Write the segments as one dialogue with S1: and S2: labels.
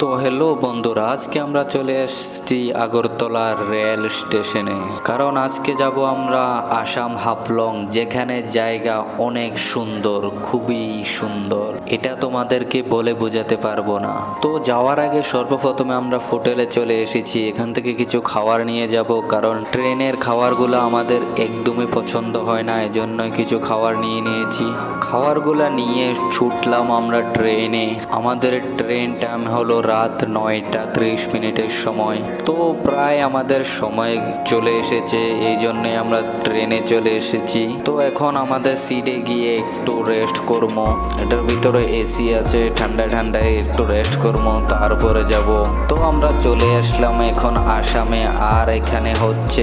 S1: তো হ্যালো বন্ধুরা, আজকে আমরা চলে এসেছি আগরতলা রেল স্টেশনে। কারণ আজকে যাব আমরা আসাম হাফলং, যেখানে জায়গা অনেক সুন্দর, খুবই সুন্দর। এটা তোমাদেরকে বলে বোঝাতে পারবো না। তো যাওয়ার আগে সর্বপ্রথমে আমরা হোটেলে চলে এসেছি। এখান থেকে কিছু খাবার নিয়ে যাব, কারণ ট্রেনের খাবারগুলো আমাদের একদমই পছন্দ হয় না, এজন্যই কিছু খাবার নিয়ে নিয়েছি। খাবারগুলো নিয়ে ছুটলাম আমরা ট্রেনে। আমাদের ট্রেন টাইম হলো রাত 9টা 30 সময়। তো প্রায় আমাদের সময় চলে এসেছে, এই জন্যে আমরা ট্রেনে চলে এসেছি। তো এখন আমাদের সিটে গিয়ে একটু রেস্ট করবো। এটার ভিতরে এসি আছে, ঠান্ডা ঠান্ডায় একটু রেস্ট করবো, তারপরে যাব। তো আমরা চলে আসলাম এখন আসামে। আর এখানে হচ্ছে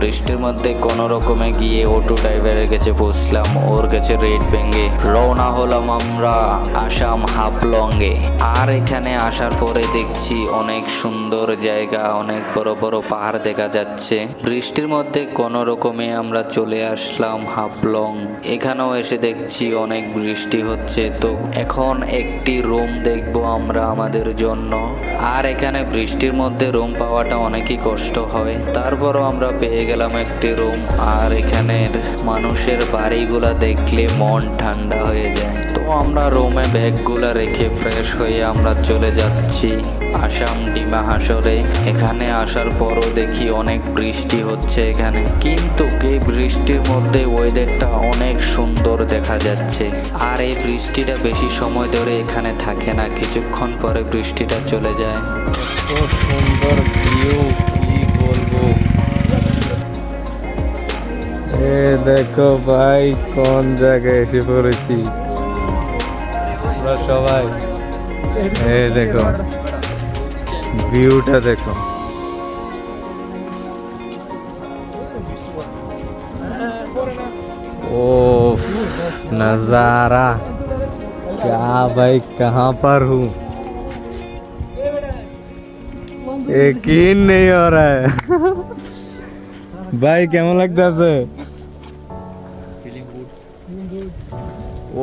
S1: বৃষ্টির মধ্যে কোনো রকমে গিয়ে অটো ড্রাইভারের কাছে বসলাম, ওর কাছে রেট ভেঙে রওনা হলাম আমরা আসাম হাফলংয়ে। আর এখানে আসার পরে দেখছি অনেক সুন্দর জায়গা, অনেক বড় বড় পাহাড় দেখা যাচ্ছে। বৃষ্টির মধ্যে কোনো রকমে আমরা চলে আসলাম হাফলং। এখানেও এসে দেখছি অনেক বৃষ্টি হচ্ছে। তো এখন একটি রুম দেখবো আমরা আমাদের জন্য। আর এখানে বৃষ্টির মধ্যে রুম পাওয়াটা অনেকই কষ্ট হয়, তারপরও আমরা পেয়ে গেলাম একটি রুম। আর এখানের মানুষের বাড়িগুলা দেখলে মন ঠান্ডা হয়ে যায়। তো আমরা রুমে ব্যাগগুলা রেখে ফ্রেশ হয়ে আমরা চলে যাচ্ছি আসাম ডিমা হাসরে। এখানে আসার পরও দেখি অনেক বৃষ্টি হচ্ছে এখানে, কিন্তু এই বৃষ্টির মধ্যে ওয়েদারটা অনেক সুন্দর দেখা যাচ্ছে। আর এই বৃষ্টিটা বেশি সময় ধরে এখানে থাকে না, কিছুক্ষণ পরে বৃষ্টিটা চলে যায়।
S2: এত সুন্দর ভিউ, কি বলবো। এ দেখো ভাই, কোন জায়গায় এসে পড়েছি আমরা সবাই। এ দেখো ভিউটা, দেখো ओ नजारा, क्या भाई, कहाँ पर हूँ, यकीन नहीं हो रहा है। भाई কেমন লাগতেছে?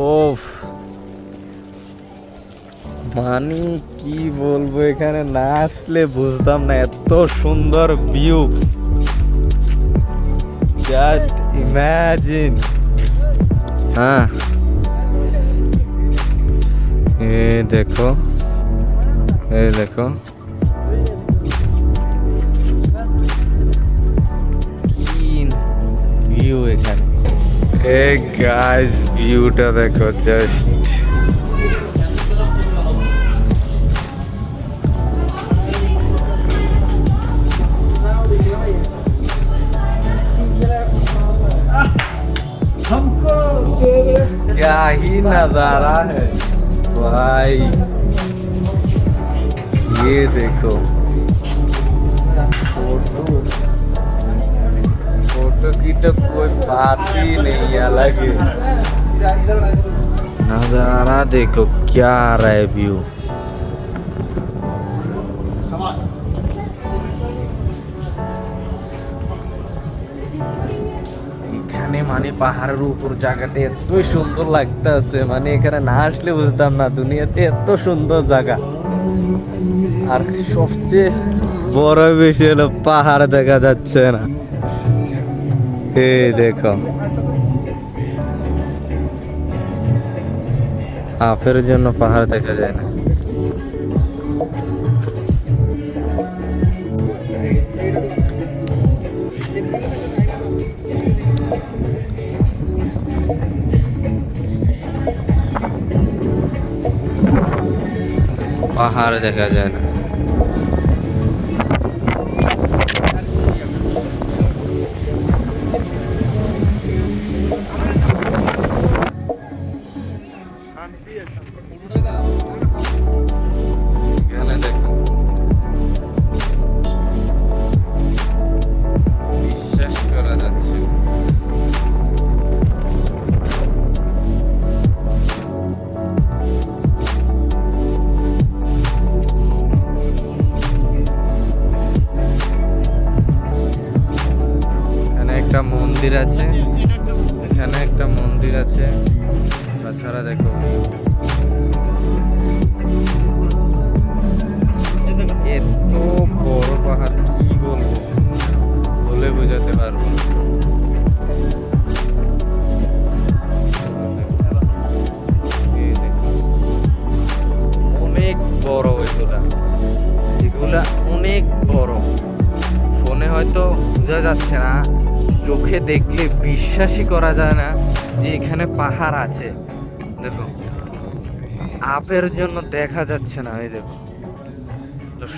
S2: ওফ, মানে কি বলবো, এখানে না আসলে বুঝতাম না এত সুন্দর ভিউ। Just imagine. हाँ, ये देखो, ये देखो ভিউ এখানে। এ গাইস, ভিউটা দেখো জাস্ট। क्या ही नजारा है भाई, ये देखो। फोटो की तो कोई बात ही नहीं, अलग है नजारा। देखो क्या आ रहा है व्यू। মানে পাহাড়ের উপর জায়গাটা এতই সুন্দর লাগতেছে, মানে এখানে না আসলে বুঝতাম না দুনিয়াতে এত সুন্দর জায়গা। আর সবচেয়ে বড় বিষয় হলো পাহাড় দেখা যাচ্ছে না। এই দেখো, হাফের জন্য পাহাড় দেখা যায় না। পাহাড় দেখা যায় না। এখানে দেখো, বিশ্বাস করা যাচ্ছে। একটা মন্দির আছে, এখানে একটা মন্দির আছে। তাছাড়া দেখো যাচ্ছে না, চোখে দেখলে বিশ্বাসই করা যায় না যে এখানে পাহাড় আছে। দেখো আপের জন্য দেখা যাচ্ছে না, এই দেখো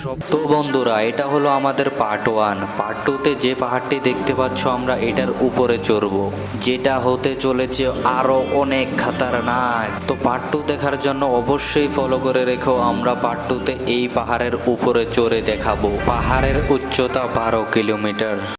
S2: সব।
S1: তো বন্ধুরা, এটা হলো আমাদের পার্ট 1। পার্ট 2তে যে পাহাড়টি দেখতে পাচ্ছ আমরা এটার উপরে চড়বো, যেটা হতে চলেছে আরো অনেক খাতারনাক। তো পার্ট 2 দেখার জন্য অবশ্যই ফলো করে রেখো। আমরা পার্ট 2তে এই পাহাড়ের উপরে চড়ে দেখাবো। পাহাড়ের উচ্চতা 12 কিলোমিটার।